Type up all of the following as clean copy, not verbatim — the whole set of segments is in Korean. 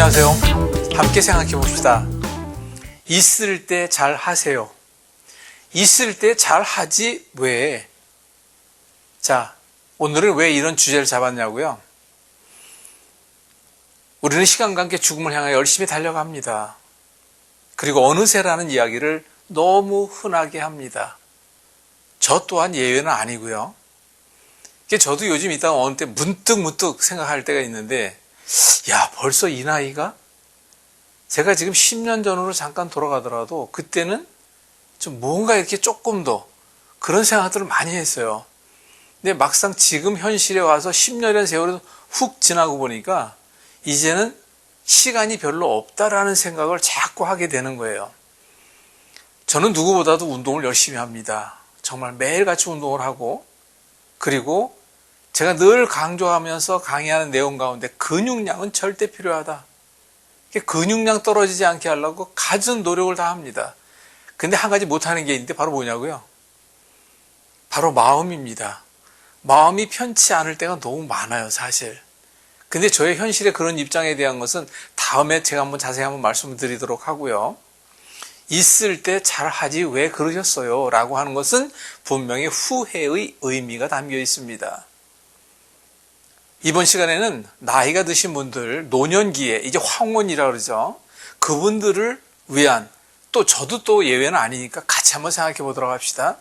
안녕하세요. 함께 생각해 봅시다. 있을 때 잘 하세요. 있을 때 잘 하지 왜? 자, 오늘은 왜 이런 주제를 잡았냐고요? 우리는 시간과 함께 죽음을 향해 열심히 달려갑니다. 그리고 어느새라는 이야기를 너무 흔하게 합니다. 저 또한 예외는 아니고요. 저도 요즘 있다가 어느 때 문득 생각할 때가 있는데, 야, 벌써 이 나이가? 제가 지금 10년 전으로 잠깐 돌아가더라도 그때는 좀 뭔가 이렇게 조금 더 그런 생각들을 많이 했어요. 근데 막상 지금 현실에 와서 10년이라는 세월이 훅 지나고 보니까 이제는 시간이 별로 없다라는 생각을 자꾸 하게 되는 거예요. 저는 누구보다도 운동을 열심히 합니다. 정말 매일같이 운동을 하고, 그리고 제가 늘 강조하면서 강의하는 내용 가운데 근육량은 절대 필요하다. 근육량 떨어지지 않게 하려고 갖은 노력을 다 합니다. 근데 한 가지 못하는 게 있는데 바로 뭐냐고요? 바로 마음입니다. 마음이 편치 않을 때가 너무 많아요, 사실. 근데 저의 현실의 그런 입장에 대한 것은 다음에 제가 한번 자세히 한번 말씀을 드리도록 하고요. 있을 때 잘하지 왜 그러셨어요? 라고 하는 것은 분명히 후회의 의미가 담겨 있습니다. 이번 시간에는 나이가 드신 분들, 노년기에 이제 황혼이라고 그러죠. 그분들을 위한, 또 저도 또 예외는 아니니까 같이 한번 생각해 보도록 합시다.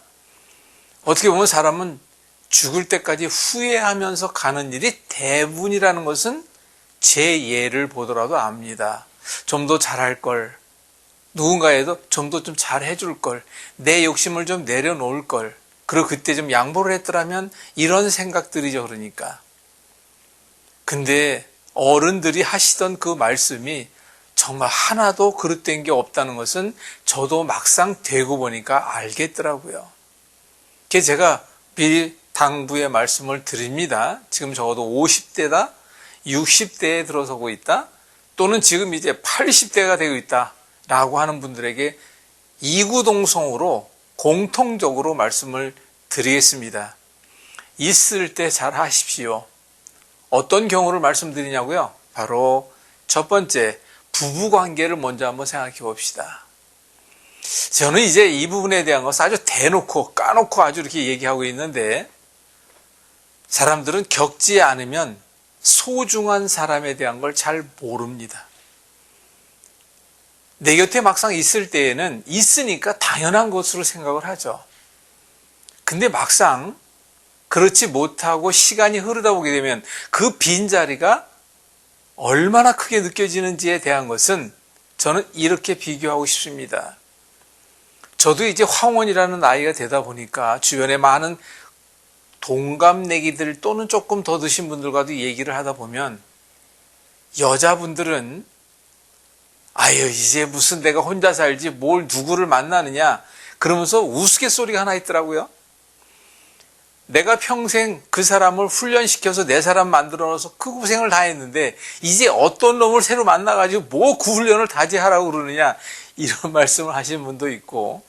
어떻게 보면 사람은 죽을 때까지 후회하면서 가는 일이 대부분이라는 것은 제 예를 보더라도 압니다. 좀 더 잘할 걸, 누군가에도 좀 더 좀 잘해줄 걸, 내 욕심을 좀 내려놓을 걸, 그리고 그때 좀 양보를 했더라면 이런 생각들이죠. 그러니까. 근데 어른들이 하시던 그 말씀이 정말 하나도 그릇된 게 없다는 것은 저도 막상 되고 보니까 알겠더라고요. 그래서 제가 미리 당부의 말씀을 드립니다. 지금 적어도 50대다, 60대에 들어서고 있다, 또는 지금 이제 80대가 되고 있다 라고 하는 분들에게 이구동성으로 공통적으로 말씀을 드리겠습니다. 있을 때 잘 하십시오. 어떤 경우를 말씀드리냐고요? 바로 첫 번째, 부부관계를 먼저 한번 생각해 봅시다. 저는 이제 이 부분에 대한 것을 아주 대놓고 까놓고 아주 이렇게 얘기하고 있는데, 사람들은 겪지 않으면 소중한 사람에 대한 걸 잘 모릅니다. 내 곁에 막상 있을 때에는 있으니까 당연한 것으로 생각을 하죠. 근데 막상 그렇지 못하고 시간이 흐르다 보게 되면 그 빈자리가 얼마나 크게 느껴지는지에 대한 것은 저는 이렇게 비교하고 싶습니다. 저도 이제 황혼이라는 나이가 되다 보니까 주변에 많은 동갑내기들 또는 조금 더 드신 분들과도 얘기를 하다 보면, 여자분들은 아유 이제 무슨 내가 혼자 살지 뭘 누구를 만나느냐 그러면서 우스갯소리가 하나 있더라고요. 내가 평생 그 사람을 훈련시켜서 내 사람 만들어놔서 그 고생을 다 했는데 이제 어떤 놈을 새로 만나가지고 뭐 그 훈련을 다지하라고 그러느냐, 이런 말씀을 하시는 분도 있고,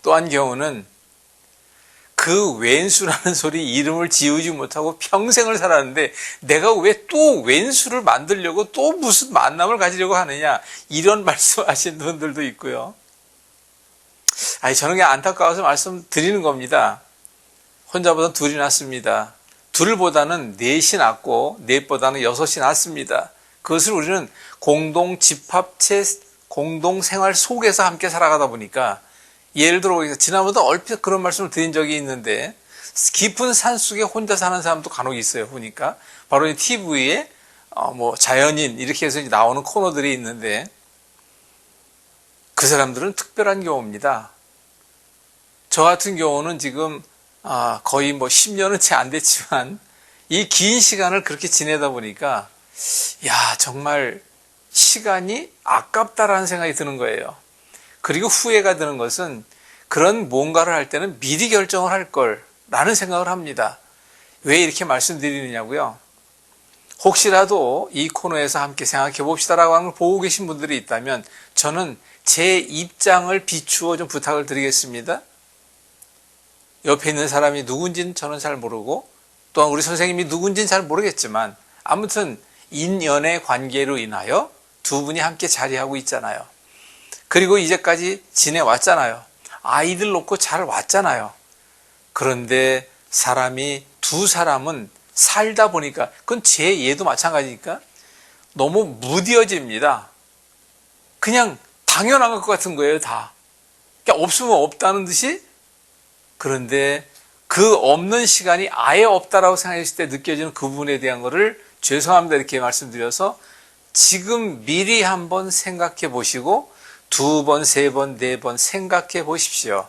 또 한 경우는 그 왼수라는 소리 이름을 지우지 못하고 평생을 살았는데 내가 왜 또 왼수를 만들려고 또 무슨 만남을 가지려고 하느냐, 이런 말씀하시는 분들도 있고요. 아니, 저는 그냥 안타까워서 말씀드리는 겁니다. 혼자보다 둘이 낫습니다. 둘보다는 넷이 낫고 넷보다는 여섯이 낫습니다. 그것을 우리는 공동 집합체, 공동 생활 속에서 함께 살아가다 보니까, 예를 들어 지난번에 얼핏 그런 말씀을 드린 적이 있는데, 깊은 산속에 혼자 사는 사람도 간혹 있어요. 보니까 바로 이 TV에 자연인 이렇게 해서 나오는 코너들이 있는데, 그 사람들은 특별한 경우입니다. 저 같은 경우는 지금 거의 10년은 채 안 됐지만 이 긴 시간을 그렇게 지내다 보니까, 야, 정말 시간이 아깝다라는 생각이 드는 거예요. 그리고 후회가 드는 것은 그런 뭔가를 할 때는 미리 결정을 할 걸 라는 생각을 합니다. 왜 이렇게 말씀드리느냐고요? 혹시라도 이 코너에서 함께 생각해 봅시다라고 하는 걸 보고 계신 분들이 있다면 저는 제 입장을 비추어 좀 부탁을 드리겠습니다. 옆에 있는 사람이 누군지는 저는 잘 모르고, 또한 우리 선생님이 누군지는 잘 모르겠지만, 아무튼 인연의 관계로 인하여 두 분이 함께 자리하고 있잖아요. 그리고 이제까지 지내왔잖아요. 아이들 놓고 잘 왔잖아요. 그런데 두 사람은 살다 보니까, 그건 제 얘도 마찬가지니까 너무 무뎌집니다. 그냥 당연한 것 같은 거예요, 다. 그러니까 없으면 없다는 듯이. 그런데 그 없는 시간이 아예 없다라고 생각했을 때 느껴지는 그 부분에 대한 거를 죄송합니다 이렇게 말씀드려서 지금 미리 한번 생각해 보시고 2번, 3번, 4번 생각해 보십시오.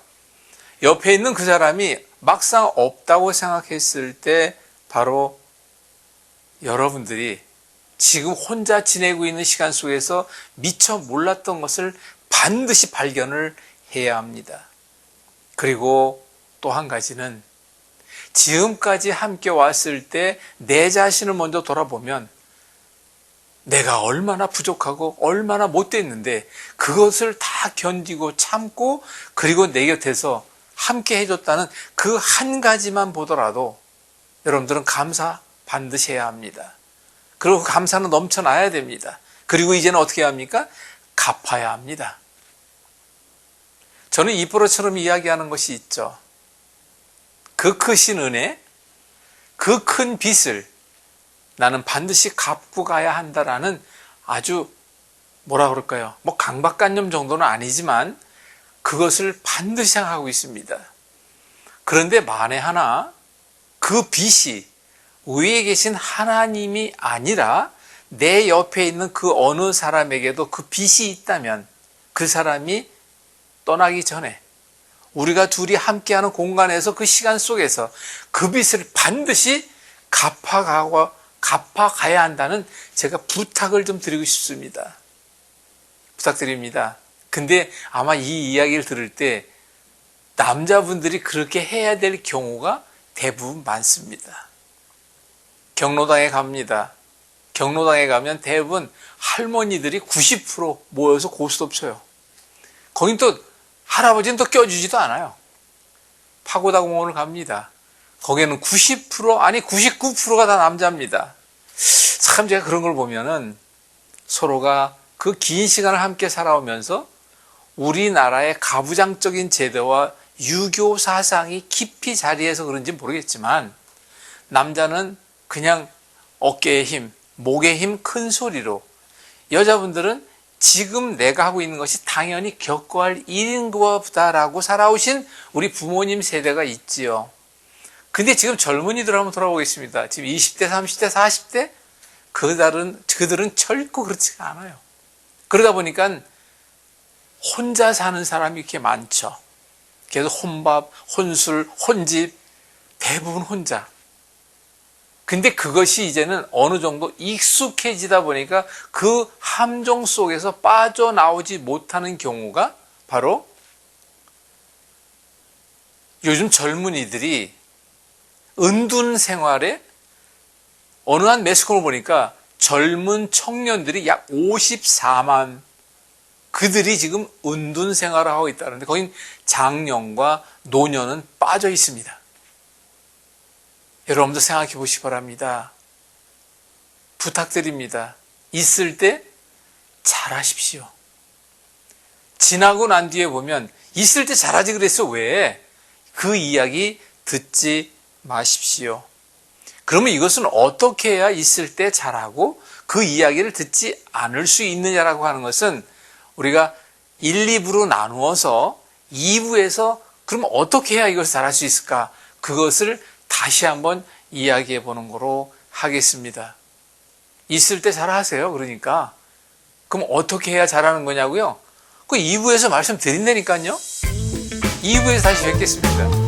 옆에 있는 그 사람이 막상 없다고 생각했을 때 바로 여러분들이 지금 혼자 지내고 있는 시간 속에서 미처 몰랐던 것을 반드시 발견을 해야 합니다. 그리고 또 한 가지는 지금까지 함께 왔을 때 내 자신을 먼저 돌아보면 내가 얼마나 부족하고 얼마나 못됐는데 그것을 다 견디고 참고 그리고 내 곁에서 함께 해줬다는 그 한 가지만 보더라도 여러분들은 감사 반드시 해야 합니다. 그리고 감사는 넘쳐나야 됩니다. 그리고 이제는 어떻게 해야 합니까? 갚아야 합니다. 저는 이프로처럼 이야기하는 것이 있죠. 그 크신 은혜, 그 큰 빚을 나는 반드시 갚고 가야 한다라는 아주 뭐라 그럴까요? 뭐 강박관념 정도는 아니지만 그것을 반드시 생각하고 있습니다. 그런데 만에 하나 그 빚이 위에 계신 하나님이 아니라 내 옆에 있는 그 어느 사람에게도 그 빚이 있다면 그 사람이 떠나기 전에 우리가 둘이 함께하는 공간에서 그 시간 속에서 그 빚을 반드시 갚아가야 한다는 제가 부탁을 좀 드리고 싶습니다. 부탁드립니다. 근데 아마 이 이야기를 들을 때 남자분들이 그렇게 해야 될 경우가 대부분 많습니다. 경로당에 갑니다. 경로당에 가면 대부분 할머니들이 90% 모여서 고스톱 쳐요. 거긴 또 할아버지는 또 껴주지도 않아요. 파고다 공원을 갑니다. 거기에는 90% 아니 99%가 다 남자입니다. 참 제가 그런 걸 보면은 서로가 그 긴 시간을 함께 살아오면서 우리나라의 가부장적인 제도와 유교 사상이 깊이 자리해서 그런지 모르겠지만 남자는 그냥 어깨에 힘, 목에 힘 큰 소리로, 여자분들은 지금 내가 하고 있는 것이 당연히 겪어야 할 일인 것보다라고 살아오신 우리 부모님 세대가 있지요. 근데 지금 젊은이들 한번 돌아보겠습니다. 지금 20대, 30대, 40대 그들은 결코 그렇지가 않아요. 그러다 보니까 혼자 사는 사람이 이렇게 많죠. 계속 혼밥, 혼술, 혼집, 대부분 혼자. 근데 그것이 이제는 어느 정도 익숙해지다 보니까 그 함정 속에서 빠져나오지 못하는 경우가 바로 요즘 젊은이들이 은둔 생활에 어느 한 매스컴을 보니까 젊은 청년들이 약 54만 그들이 지금 은둔 생활을 하고 있다는데 거긴 장년과 노년은 빠져 있습니다. 여러분도 생각해 보시기 바랍니다. 부탁드립니다. 있을 때 잘하십시오. 지나고 난 뒤에 보면 있을 때 잘하지 그랬어 왜? 그 이야기 듣지 마십시오. 그러면 이것은 어떻게 해야 있을 때 잘하고 그 이야기를 듣지 않을 수 있느냐라고 하는 것은 우리가 1, 2부로 나누어서 2부에서 그럼 어떻게 해야 이것을 잘할 수 있을까? 그것을 다시 한번 이야기해 보는 거로 하겠습니다. 있을 때 잘하세요. 그러니까. 그럼 어떻게 해야 잘하는 거냐고요? 그 2부에서 말씀드린다니까요. 2부에서 다시 뵙겠습니다.